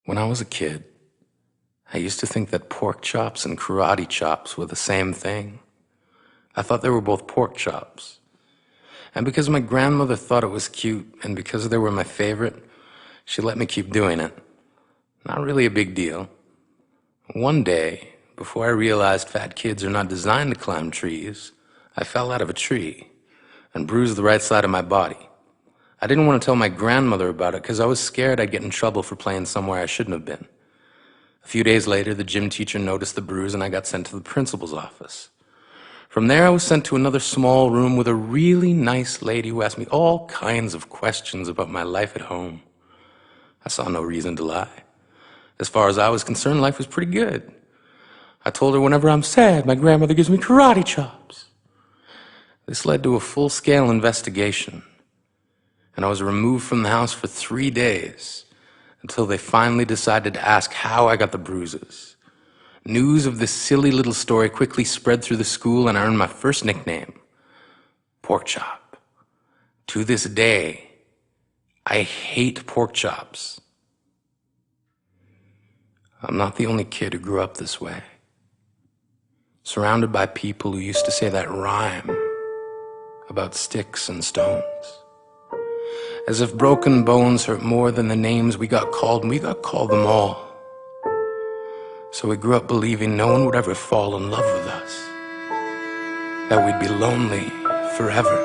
When I was a kid, I used to think that pork chops and karate chops were the same thing. I thought they were both pork chops. And because my grandmother thought it was cute, and because they were my favorite, she let me keep doing it. Not really a big deal. One day, before I realized fat kids are not designed to climb trees, I fell out of a tree and bruised the right side of my body. I didn't want to tell my grandmother about it because I was scared I'd get in trouble for playing somewhere I shouldn't have been. A few days later, the gym teacher noticed the bruise and I got sent to the principal's office. From there, I was sent to another small room with a really nice lady who asked me all kinds of questions about my life at home. I saw no reason to lie. As far as I was concerned, life was pretty good. I told her whenever I'm sad, my grandmother gives me karate chops. This led to a full-scale investigation, and I was removed from the house for 3 days until they finally decided to ask how I got the bruises. News of this silly little story quickly spread through the school, and I earned my first nickname, Pork Chop. To this day, I hate pork chops. I'm not the only kid who grew up this way, surrounded by people who used to say that rhyme about sticks and stones. As if broken bones hurt more than the names we got called, and we got called them all. So we grew up believing no one would ever fall in love with us, that we'd be lonely forever,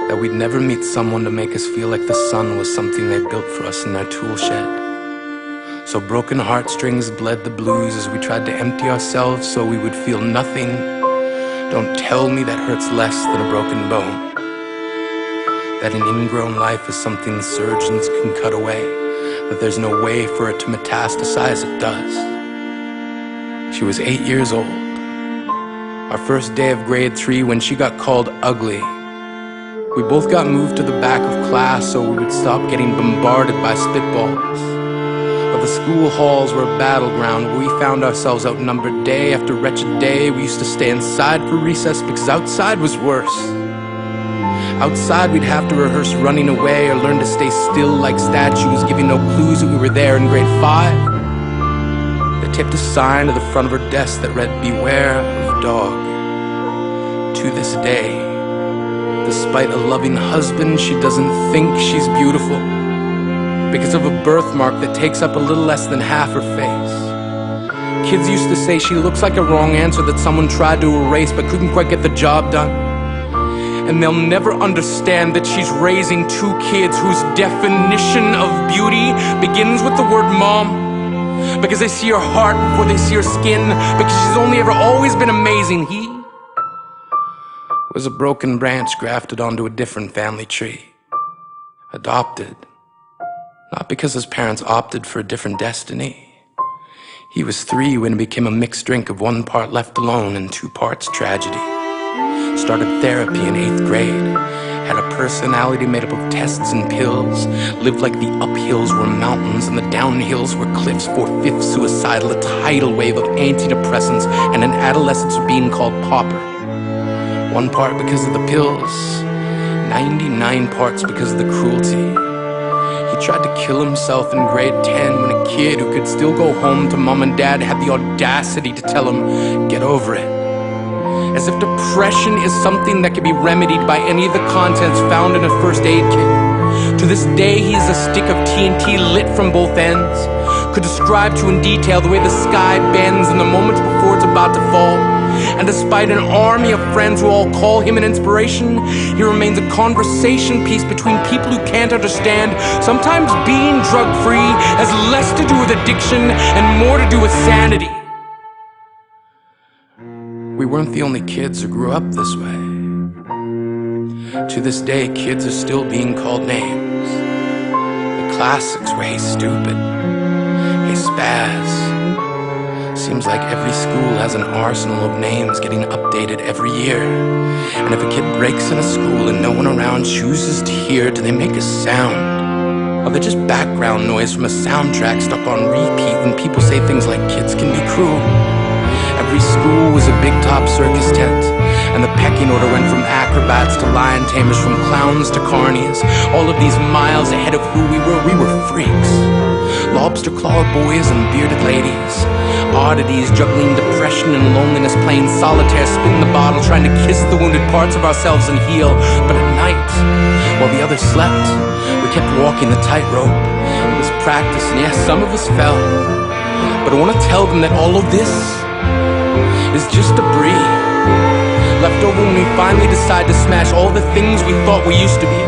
that we'd never meet someone to make us feel like the sun was something they built for us in their tool shed. So broken heartstrings bled the blues as we tried to empty ourselves so we would feel nothing. Don't tell me that hurts less than a broken bone. That an ingrown life is something surgeons can cut away, that there's no way for it to metastasize, it does. She was 8 years old. Our first day of grade 3 when she got called ugly. We both got moved to the back of class so we would stop getting bombarded by spitballs. But the school halls were a battleground where we found ourselves outnumbered day after wretched day. We used to stay inside for recess because outside was worse. Outside we'd have to rehearse running away or learn to stay still like statues, giving no clues that we were there in grade 5. They taped a sign to the front of her desk that read, "Beware of dog." To this day, despite a loving husband, she doesn't think she's beautiful because of a birthmark that takes up a little less than half her face. Kids used to say she looks like a wrong answer that someone tried to erase but couldn't quite get the job done. And they'll never understand that she's raising 2 kids whose definition of beauty begins with the word mom. Because they see her heart before they see her skin. Because she's only ever always been amazing. He was a broken branch grafted onto a different family tree. Adopted. Not because his parents opted for a different destiny. He was 3 when it became a mixed drink of 1 part left alone and 2 parts tragedy. Started therapy in 8th grade, had a personality made up of tests and pills, lived like the uphills were mountains and the downhills were cliffs, 4/5 suicidal, a tidal wave of antidepressants, and an adolescence being called pauper. 1 part because of the pills, 99 parts because of the cruelty. He tried to kill himself in grade 10 when a kid who could still go home to mom and dad had the audacity to tell him, "Get over it." As if depression is something that can be remedied by any of the contents found in a first aid kit. To this day, he is a stick of TNT lit from both ends. Could describe to in detail the way the sky bends in the moments before it's about to fall. And despite an army of friends who all call him an inspiration, he remains a conversation piece between people who can't understand. Sometimes being drug-free has less to do with addiction and more to do with sanity. We weren't the only kids who grew up this way. To this day, kids are still being called names. The classics were "Hey stupid," "Hey spaz." Seems like every school has an arsenal of names getting updated every year. And if a kid breaks in a school and no one around chooses to hear, do they make a sound? Or they're just background noise from a soundtrack stuck on repeat when people say things like kids can be cruel? Every school was a big top circus tent, and the pecking order went from acrobats to lion tamers, from clowns to carnies. All of these miles ahead of who we were freaks. lobster-clawed boys and bearded ladies, oddities juggling depression and loneliness, playing solitaire, spinning the bottle, trying to kiss the wounded parts of ourselves and heal. But at night, while the others slept, we kept walking the tightrope. It was practice, and yes, some of us fell. But I want to tell them that all of this is just debris, left over when we finally decide to smash all the things we thought we used to be.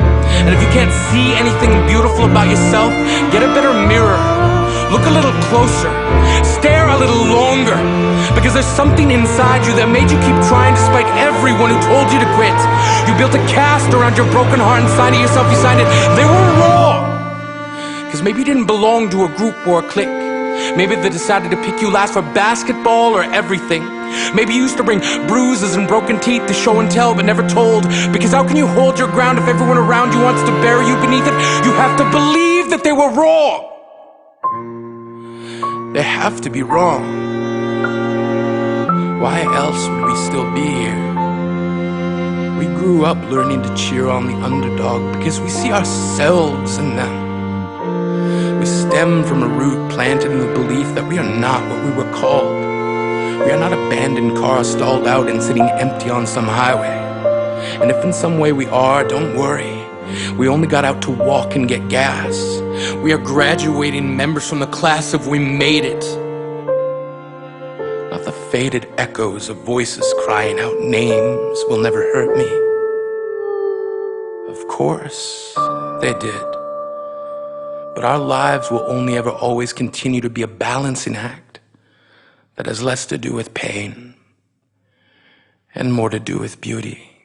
And if you can't see anything beautiful about yourself, get a better mirror. Look a little closer. Stare a little longer. Because there's something inside you that made you keep trying despite everyone who told you to quit. You built a cast around your broken heart and signed it yourself. You signed it. They were raw. Because maybe you didn't belong to a group or a clique. Maybe they decided to pick you last for basketball or everything. Maybe you used to bring bruises and broken teeth to show and tell, but never told. Because how can you hold your ground if everyone around you wants to bury you beneath it? You have to believe that they were wrong. They have to be wrong. Why else would we still be here? We grew up learning to cheer on the underdog because we see ourselves in them. We stem from a root planted in the belief that we are not what we were called. We are not abandoned cars stalled out and sitting empty on some highway. And if in some way we are, don't worry. We only got out to walk and get gas. We are graduating members from the class of We Made It. Not the faded echoes of voices crying out names will never hurt me. Of course, they did. But our lives will only ever always continue to be a balancing act that has less to do with pain and more to do with beauty.